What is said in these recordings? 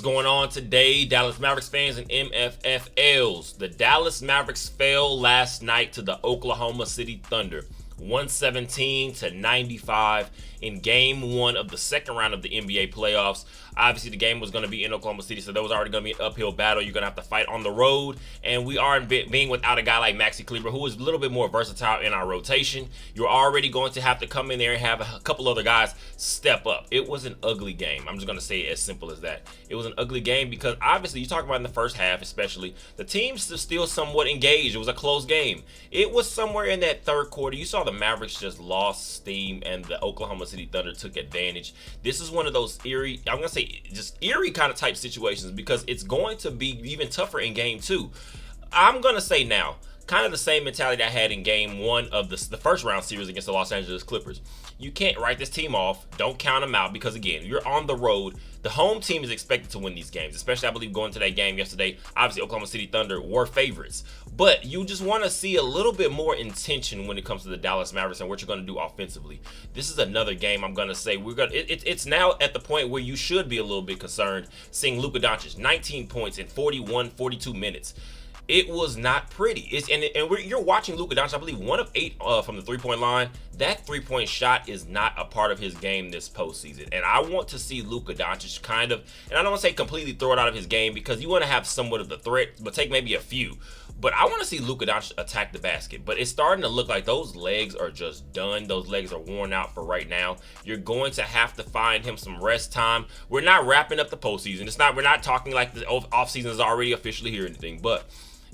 What's going on today, Dallas Mavericks fans and MFFLs? The Dallas Mavericks fell last night to the Oklahoma City Thunder, 117-95 in Game 1 of the second round of the NBA playoffs. Obviously, the game was going to be in Oklahoma City, so there was already going to be an uphill battle. You're going to have to fight on the road, and we are being without a guy like Maxi Kleber, who is a little bit more versatile in our rotation. You're already going to have to come in there and have a couple other guys step up. It was an ugly game. I'm just going to say it as simple as that. It was an ugly game because, obviously, you talk about in the first half especially, the team's still somewhat engaged. It was a close game. It was somewhere in that third quarter. You saw the Mavericks just lost steam, and the Oklahoma City Thunder took advantage. This is one of those eerie, I'm going to say just eerie kind of type situations because it's going to be even tougher in Game 2. I'm going to say now, kind of the same mentality I had in Game 1 of the first round series against the Los Angeles Clippers. You can't write this team off. Don't count them out because, again, you're on the road. The home team is expected to win these games, especially, I believe, going to that game yesterday. Obviously, Oklahoma City Thunder were favorites. But you just want to see a little bit more intention when it comes to the Dallas Mavericks and what you're going to do offensively. This is another game I'm going to say it's now at the point where you should be a little bit concerned seeing Luka Doncic, 19 points in 42 minutes. It was not pretty. You're watching Luka Doncic, I believe, 1 of 8 from the three-point line. That three-point shot is not a part of his game this postseason. And I want to see Luka Doncic kind of, and I don't want to say completely throw it out of his game because you want to have somewhat of the threat, but take maybe a few. But I want to see Luka Doncic attack the basket. But it's starting to look like those legs are just done. Those legs are worn out for right now. You're going to have to find him some rest time. We're not wrapping up the postseason. We're not talking like the offseason is already officially here or anything. But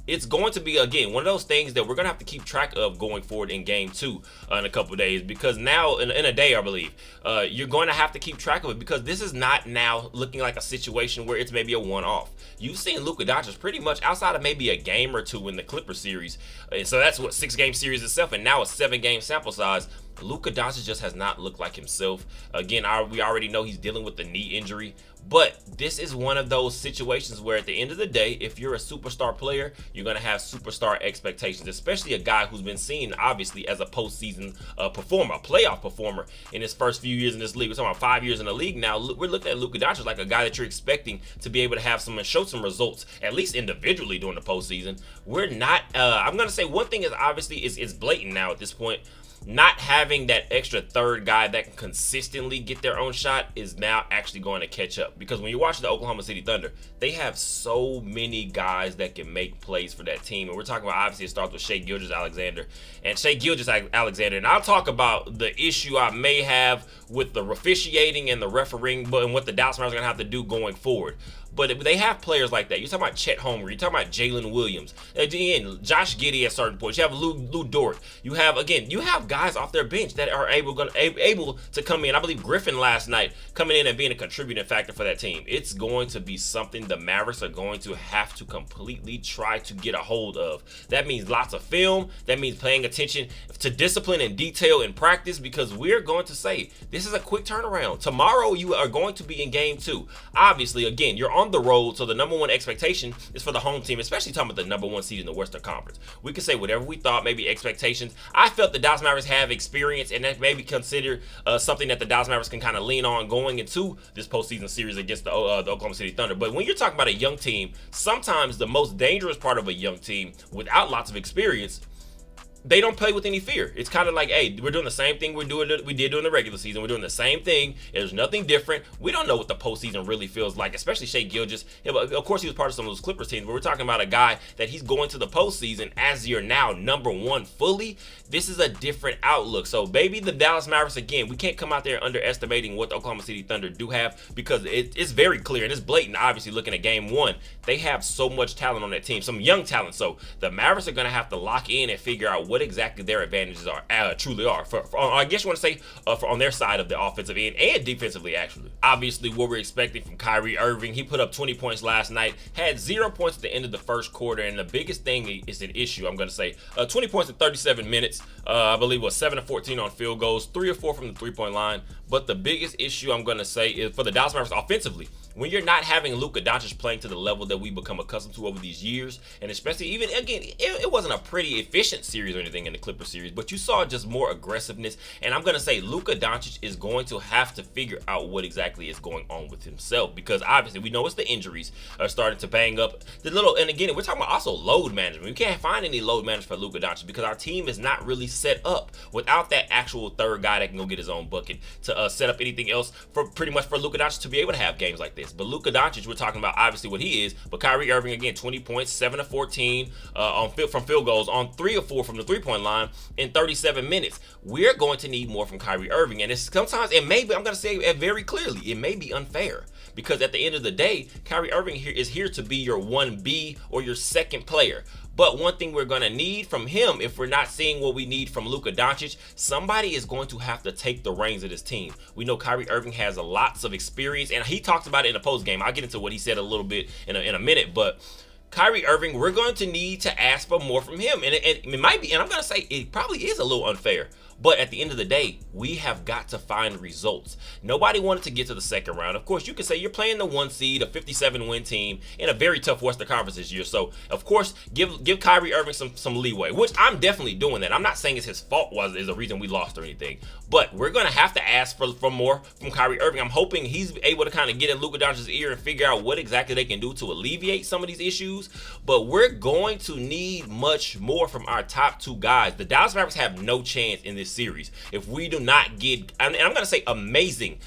it's going to be, again, one of those things that we're going to have to keep track of going forward in Game 2 in a couple of days because now, in a day, I believe, you're going to have to keep track of it because this is not now looking like a situation where it's maybe a one-off. You've seen Luka Doncic pretty much outside of maybe a game or two in the Clippers series. So that's what, 6-game series itself, and now a 7-game sample size. Luka Doncic just has not looked like himself. Again, we already know he's dealing with the knee injury. But this is one of those situations where at the end of the day, if you're a superstar player, you're going to have superstar expectations, especially a guy who's been seen, obviously, as a postseason performer, a playoff performer in his first few years in this league. We're talking about 5 years in the league now. We're looking at Luka Doncic like a guy that you're expecting to be able to have some and show some results, at least individually during the postseason. We're not, I'm going to say one thing is obviously it's blatant now at this point. Not having that extra third guy that can consistently get their own shot is now actually going to catch up. Because when you watch the Oklahoma City Thunder, they have so many guys that can make plays for that team. And we're talking about, obviously, it starts with Shai Gilgeous-Alexander. And I'll talk about the issue I may have with the officiating and the refereeing and what the Dallas Mavericks are going to have to do going forward. But they have players like that. You're talking about Chet Holmgren. You're talking about Jalen Williams. Again, Josh Giddey at certain points. You have Lou Dort. You have guys off their bench that are able to come in. I believe Griffin last night coming in and being a contributing factor for that team. It's going to be something the Mavericks are going to have to completely try to get a hold of. That means lots of film. That means paying attention to discipline and detail in practice because we're going to say this is a quick turnaround. Tomorrow you are going to be in Game 2. Obviously, again, you're on the road, so the number one expectation is for the home team, especially talking about the number one seed in the Western Conference. We can say whatever we thought, maybe expectations. I felt the Dallas Mavericks have experience, and that maybe consider something that the Dallas Mavericks can kind of lean on going into this postseason series against the Oklahoma City Thunder. But when you're talking about a young team, sometimes the most dangerous part of a young team without lots of experience, they don't play with any fear. It's kind of like, hey, we're doing the same thing we did during the regular season. We're doing the same thing. There's nothing different. We don't know what the postseason really feels like, especially Shai Gilgeous. Of course, he was part of some of those Clippers teams, but we're talking about a guy that he's going to the postseason as you're now number one fully. This is a different outlook. So, baby, the Dallas Mavericks, again, we can't come out there underestimating what the Oklahoma City Thunder do have because it's very clear and it's blatant, obviously, looking at Game 1. They have so much talent on that team, some young talent. So, the Mavericks are going to have to lock in and figure out what exactly their advantages truly are. I guess you want to say on their side of the offensive end and defensively, actually. Obviously, what we're expecting from Kyrie Irving, he put up 20 points last night, had 0 points at the end of the first quarter, and the biggest thing is an issue, I'm going to say. 20 points in 37 minutes. I believe it was 7 of 14 on field goals, 3 or 4 from the three-point line. But the biggest issue I'm going to say is for the Dallas Mavericks offensively when you're not having Luka Doncic playing to the level that we become accustomed to over these years, and especially even again, it wasn't a pretty efficient series or anything in the Clippers series, but you saw just more aggressiveness. And I'm gonna say Luka Doncic is going to have to figure out what exactly is going on with himself, because obviously we know it's the injuries are starting to bang up the little. And again, we're talking about also load management. We can't find any load management for Luka Doncic because our team is not really set up without that actual third guy that can go get his own bucket to set up anything else for pretty much for Luka Doncic to be able to have games like this. But Luka Doncic, we're talking about obviously what he is, but Kyrie Irving again, 20 points, 7 of 14 from field goals, on 3 of 4 from the three-point line in 37 minutes. We're going to need more from Kyrie Irving, and it's sometimes it may be, I'm going to say it very clearly, it may be unfair. Because at the end of the day, Kyrie Irving is here to be your 1B or your second player. But one thing we're going to need from him, if we're not seeing what we need from Luka Doncic, somebody is going to have to take the reins of this team. We know Kyrie Irving has lots of experience, and he talked about it in the post game. I'll get into what he said a little bit in a minute, but Kyrie Irving, we're going to need to ask for more from him. And it might be, and I'm going to say it probably is a little unfair. But at the end of the day, we have got to find results. Nobody wanted to get to the second round. Of course, you can say you're playing the 1 seed, a 57-win team in a very tough Western Conference this year. So, of course, give Kyrie Irving some leeway, which I'm definitely doing that. I'm not saying it's his fault is the reason we lost or anything. But we're going to have to ask for more from Kyrie Irving. I'm hoping he's able to kind of get in Luka Doncic's ear and figure out what exactly they can do to alleviate some of these issues. But we're going to need much more from our top 2 guys. The Dallas Mavericks have no chance in this series if we do not get, and I'm going to say amazing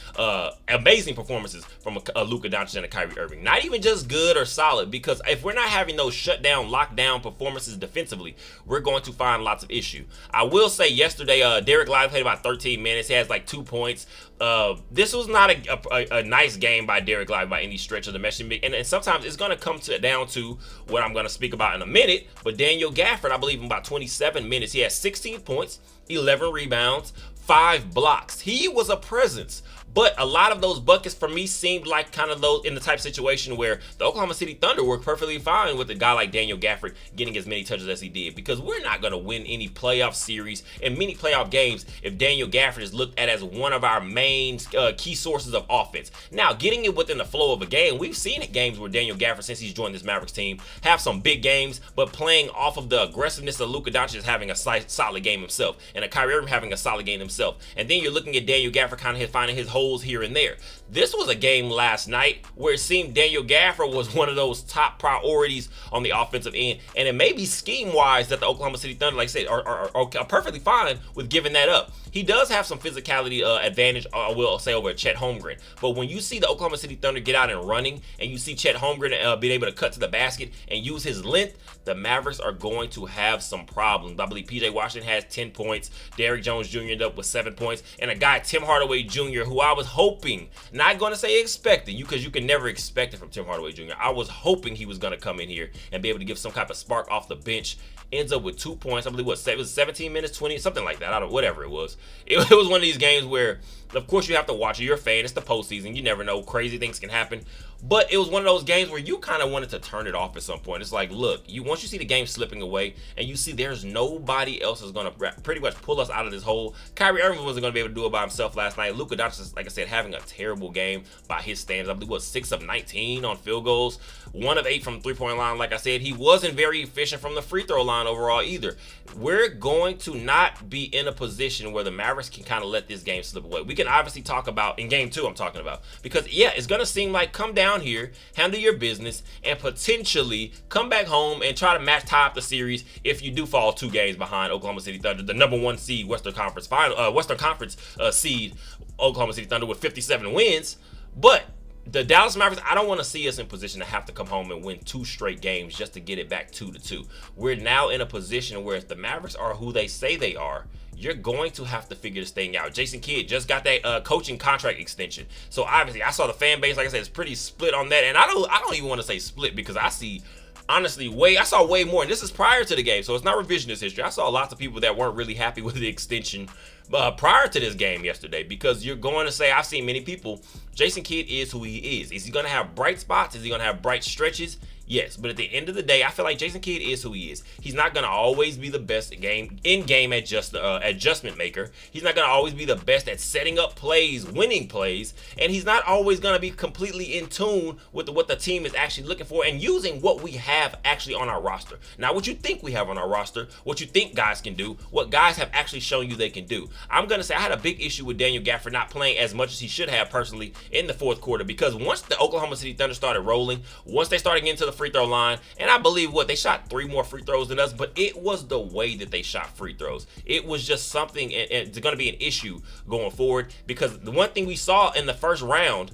performances from a Luka Doncic and a Kyrie Irving. Not even just good or solid, because if we're not having those shutdown, lockdown performances defensively, we're going to find lots of issue. I will say yesterday, Derek Lively played about 13 minutes. He has like 2 points. This was not a nice game by Derek Lively by any stretch of the imagination. And sometimes it's going to come down to what I'm going to speak about in a minute. But Daniel Gafford, I believe in about 27 minutes, he has 16 points, 11 rebounds, 5 blocks. He was a presence. But a lot of those buckets for me seemed like kind of those in the type of situation where the Oklahoma City Thunder were perfectly fine with a guy like Daniel Gafford getting as many touches as he did, because we're not going to win any playoff series and many playoff games if Daniel Gafford is looked at as one of our main key sources of offense. Now, getting it within the flow of a game, we've seen it games where Daniel Gafford, since he's joined this Mavericks team, have some big games, but playing off of the aggressiveness of Luka Doncic is having a solid game himself, and a Kyrie Irving having a solid game himself. And then you're looking at Daniel Gafford kind of finding his holes here and there. This was a game last night where it seemed Daniel Gafford was one of those top priorities on the offensive end, and it may be scheme-wise that the Oklahoma City Thunder, like I said, are perfectly fine with giving that up. He does have some physicality advantage, I will say, over Chet Holmgren. But when you see the Oklahoma City Thunder get out and running, and you see Chet Holmgren being able to cut to the basket and use his length, the Mavericks are going to have some problems. I believe PJ Washington has 10 points. Derrick Jones Jr. ended up with 7 points. And a guy, Tim Hardaway Jr., who I was hoping, not going to say expecting, because you can never expect it from Tim Hardaway Jr. I was hoping he was going to come in here and be able to give some type of spark off the bench. Ends up with 2 points. I believe it was 17 minutes, 20, something like that. I don't, whatever it was. It was one of these games where, of course, you have to watch it. You're a fan. It's the postseason. You never know. Crazy things can happen. But it was one of those games where you kind of wanted to turn it off at some point. It's like, look, once you see the game slipping away and you see there's nobody else is going to pretty much pull us out of this hole. Kyrie Irving wasn't going to be able to do it by himself last night. Luka Doncic, like I said, having a terrible game by his standards. I believe it was 6 of 19 on field goals, 1 of 8 from the three-point line. Like I said, he wasn't very efficient from the free throw line overall either. We're going to not be in a position where the Mavericks can kind of let this game slip away. We can obviously talk about, in game 2 I'm talking about, because yeah, it's going to seem like come down here, handle your business, and potentially come back home and try to tie up the series if you do fall 2 games behind Oklahoma City Thunder, the number 1 seed Western Conference seed Oklahoma City Thunder with 57 wins. But the Dallas Mavericks, I don't want to see us in position to have to come home and win 2 straight games just to get it back 2-2. We're now in a position where if the Mavericks are who they say they are, you're going to have to figure this thing out. Jason Kidd just got that coaching contract extension. So obviously, I saw the fan base, like I said, it's pretty split on that. And I don't even want to say split, because I see, honestly, I saw way more. And this is prior to the game, so it's not revisionist history. I saw lots of people that weren't really happy with the extension prior to this game yesterday, because you're going to say, I've seen many people, Jason Kidd is who he is. Is he going to have bright spots? Is he going to have bright stretches? Yes, but at the end of the day, I feel like Jason Kidd is who he is. He's not going to always be the best in-game adjustment maker. He's not going to always be the best at setting up plays, winning plays, and he's not always going to be completely in tune with what the team is actually looking for and using what we have actually on our roster. Not what you think we have on our roster, what you think guys can do, what guys have actually shown you they can do. I'm going to say I had a big issue with Daniel Gafford not playing as much as he should have personally in the fourth quarter, because once the Oklahoma City Thunder started rolling, once they started getting to the free throw line, and I believe they shot 3 more free throws than us, but it was the way that they shot free throws. It was just something, and it's going to be an issue going forward, because the one thing we saw in the first round,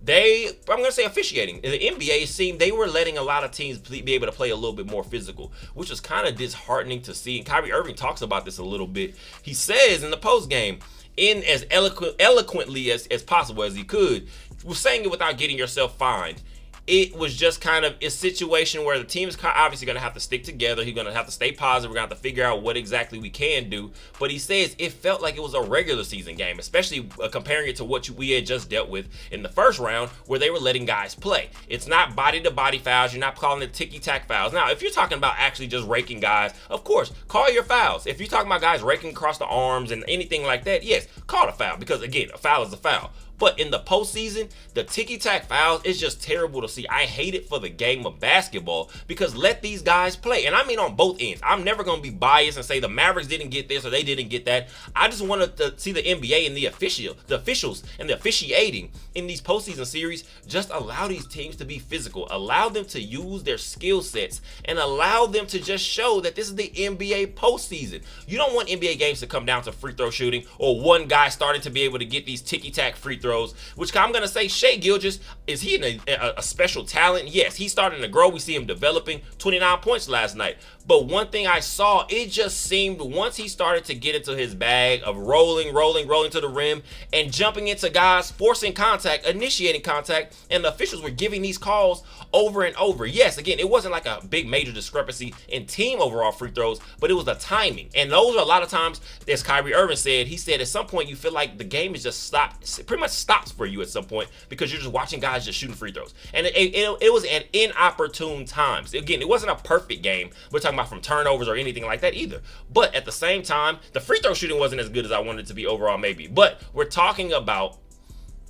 I'm going to say officiating. The NBA seemed they were letting a lot of teams be able to play a little bit more physical, which was kind of disheartening to see. And Kyrie Irving talks about this a little bit. He says in the post game, in as eloquently as possible as he could, was saying it without getting yourself fined. It was just kind of a situation where the team is obviously going to have to stick together. He's going to have to stay positive. We're going to have to figure out what exactly we can do. But he says it felt like it was a regular season game, especially comparing it to what we had just dealt with in the first round, where they were letting guys play. It's not body-to-body fouls. You're not calling it ticky-tack fouls. Now, if you're talking about actually just raking guys, of course, call your fouls. If you're talking about guys raking across the arms and anything like that, yes, call a foul, because, again, a foul is a foul. But in the postseason, the ticky-tack fouls is just terrible to see. I hate it for the game of basketball, because let these guys play. And I mean on both ends. I'm never going to be biased and say the Mavericks didn't get this or they didn't get that. I just wanted to see the NBA and the officials and the officiating in these postseason series just allow these teams to be physical. Allow them to use their skill sets and allow them to just show that this is the NBA postseason. You don't want NBA games to come down to free throw shooting or one guy starting to be able to get these ticky-tack free throws. Which I'm going to say, Shai Gilgeous, is he a special talent? Yes, he's starting to grow. We see him developing. 29 points last night. But one thing I saw, it just seemed once he started to get into his bag of rolling to the rim and jumping into guys, forcing contact, initiating contact, and the officials were giving these calls over and over. Yes, again, it wasn't like a big major discrepancy in team overall free throws, but it was the timing. And those are a lot of times, as Kyrie Irving said, he said at some point you feel like the game is just stopped, pretty much stops for you at some point, because you're just watching guys just shooting free throws. And it was at inopportune times. Again, it wasn't a perfect game. We're talking about from turnovers or anything like that either. But at the same time, the free throw shooting wasn't as good as I wanted it to be overall maybe. But we're talking about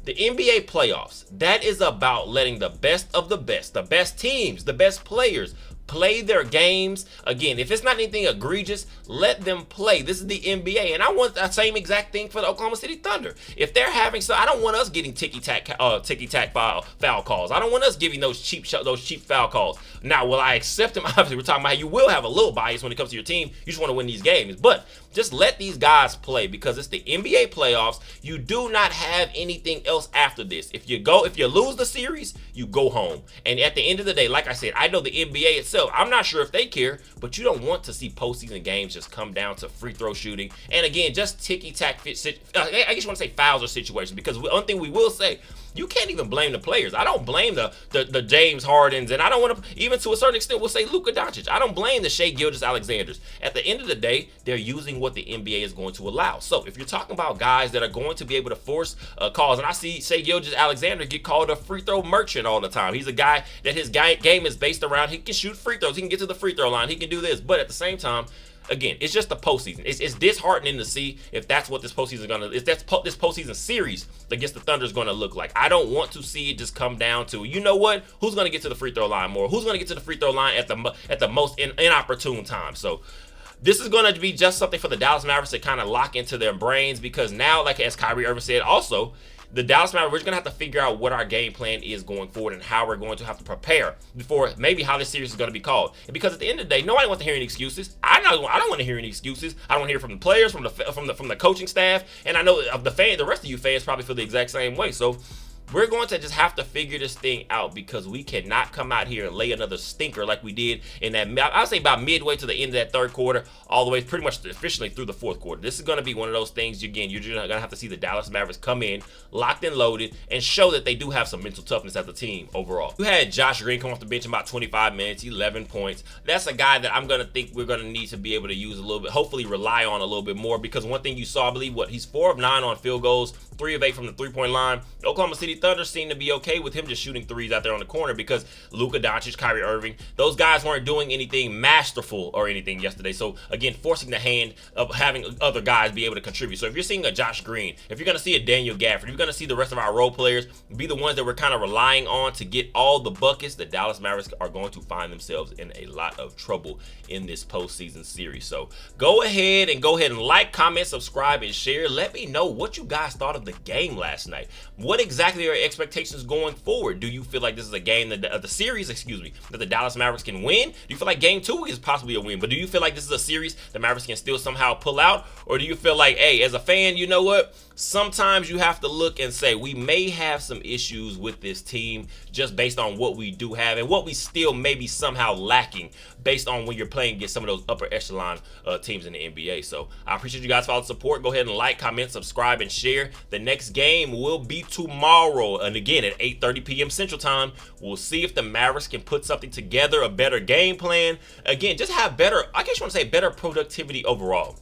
the NBA playoffs. That is about letting the best of the best teams, the best players play their games. Again, if it's not anything egregious, let them play. This is the NBA, and I want that same exact thing for the Oklahoma City Thunder. If they're having I don't want us getting ticky-tack foul calls. I don't want us giving those cheap foul calls. Now, will I accept them? Obviously, we're talking about how you will have a little bias when it comes to your team. You just want to win these games, but just let these guys play, because it's the NBA playoffs. You do not have anything else after this. If you lose the series, you go home. And at the end of the day, like I said, I know the NBA itself, I'm not sure if they care, but you don't want to see postseason games just come down to free throw shooting. And again, just ticky-tack I guess you want to say fouls or situations, because one thing we will say, you can't even blame the players. I don't blame the James Hardens, and I don't want to, even to a certain extent, we'll say Luka Doncic. I don't blame the Shai Gilgeous-Alexanders. At the end of the day, they're using what the NBA is going to allow. So if you're talking about guys that are going to be able to force calls, and I see Shai Gilgeous-Alexander get called a free throw merchant all the time. He's a guy that his game is based around, he can shoot free throws, he can get to the free throw line, he can do this, but at the same time, again, it's just the postseason. It's disheartening to see if that's what this postseason is gonna. If that's this postseason series against the Thunder is going to look like. I don't want to see it just come down to, you know what, who's going to get to the free throw line more, who's going to get to the free throw line at the most inopportune time. So this is going to be just something for the Dallas Mavericks to kind of lock into their brains, because now, like as Kyrie Irving said, also, the Dallas Mavericks, we're going to have to figure out what our game plan is going forward and how we're going to have to prepare before maybe how this series is going to be called. And because at the end of the day, nobody wants to hear any excuses. I don't want to hear any excuses. I don't want to hear from the players, from the coaching staff, and I know the rest of you fans probably feel the exact same way. So we're going to just have to figure this thing out, because we cannot come out here and lay another stinker like we did in that, I'll say about midway to the end of that third quarter, all the way pretty much officially through the fourth quarter. This is going to be one of those things, again, you're just going to have to see the Dallas Mavericks come in, locked and loaded, and show that they do have some mental toughness as a team overall. You had Josh Green come off the bench in about 25 minutes, 11 points. That's a guy that I'm going to think we're going to need to be able to use a little bit, hopefully rely on a little bit more, because one thing you saw, I believe, he's 4 of 9 on field goals, 3 of 8 from the three-point line. The Oklahoma City Thunder seem to be okay with him just shooting threes out there on the corner because Luka Doncic, Kyrie Irving, those guys weren't doing anything masterful or anything yesterday. So again, forcing the hand of having other guys be able to contribute. So if you're seeing a Josh Green, if you're going to see a Daniel Gafford, if you're going to see the rest of our role players be the ones that we're kind of relying on to get all the buckets, the Dallas Mavericks are going to find themselves in a lot of trouble in this postseason series. So go ahead and like, comment, subscribe, and share. Let me know what you guys thought of the game last night. What exactly are your expectations going forward? Do you feel like this is a game that the series, that the Dallas Mavericks can win? Do you feel like game 2 is possibly a win? But do you feel like this is a series the Mavericks can still somehow pull out? Or do you feel like, hey, as a fan, you know what? Sometimes you have to look and say, we may have some issues with this team just based on what we do have and what we still may be somehow lacking based on when you're playing against some of those upper echelon teams in the NBA. So I appreciate you guys for all the support. Go ahead and like, comment, subscribe, and share. The next game will be tomorrow, and again at 8:30 p.m. Central Time. We'll see if the Mavericks can put something together, a better game plan. Again, just have better, I guess you want to say better productivity overall.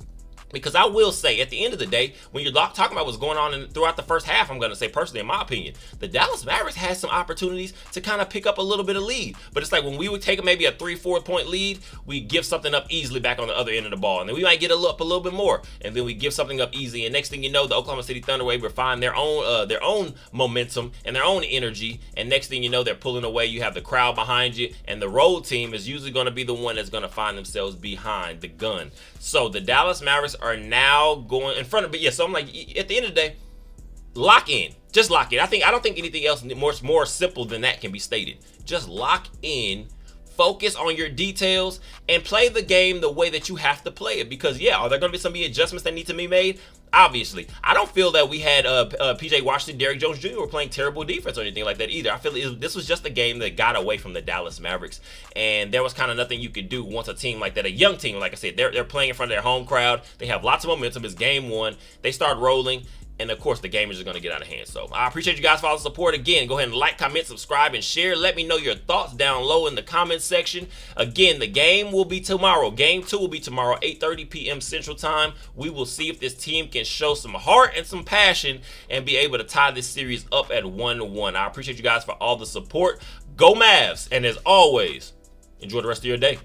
Because I will say, at the end of the day, when you're talking about what's going on throughout the first half, I'm going to say personally, in my opinion, the Dallas Mavericks had some opportunities to kind of pick up a little bit of lead. But it's like when we would take maybe a 3-4 point lead, we give something up easily back on the other end of the ball. And then we might get up a little bit more. And then we give something up easy. And next thing you know, the Oklahoma City Thunder were able to find their own momentum and their own energy. And next thing you know, they're pulling away. You have the crowd behind you. And the road team is usually going to be the one that's going to find themselves behind the gun. So the Dallas Mavericks are now going in front of, but yeah, so I'm like, at the end of the day, lock in. Just lock in. I don't think anything else more simple than that can be stated. Just lock in, focus on your details, and play the game the way that you have to play it. Because yeah, are there going to be some adjustments that need to be made? Obviously. I don't feel that we had PJ Washington, Derrick Jones Jr. were playing terrible defense or anything like that either. I feel this was just a game that got away from the Dallas Mavericks, and there was kind of nothing you could do once a team like that, a young team, like I said, they're playing in front of their home crowd. They have lots of momentum. It's game 1. They start rolling. And of course, the game is just going to get out of hand. So I appreciate you guys for all the support. Again, go ahead and like, comment, subscribe, and share. Let me know your thoughts down low in the comment section. Again, the game will be tomorrow. Game 2 will be tomorrow, 8:30 p.m. Central Time. We will see if this team can show some heart and some passion and be able to tie this series up at 1-1. I appreciate you guys for all the support. Go Mavs. And as always, enjoy the rest of your day.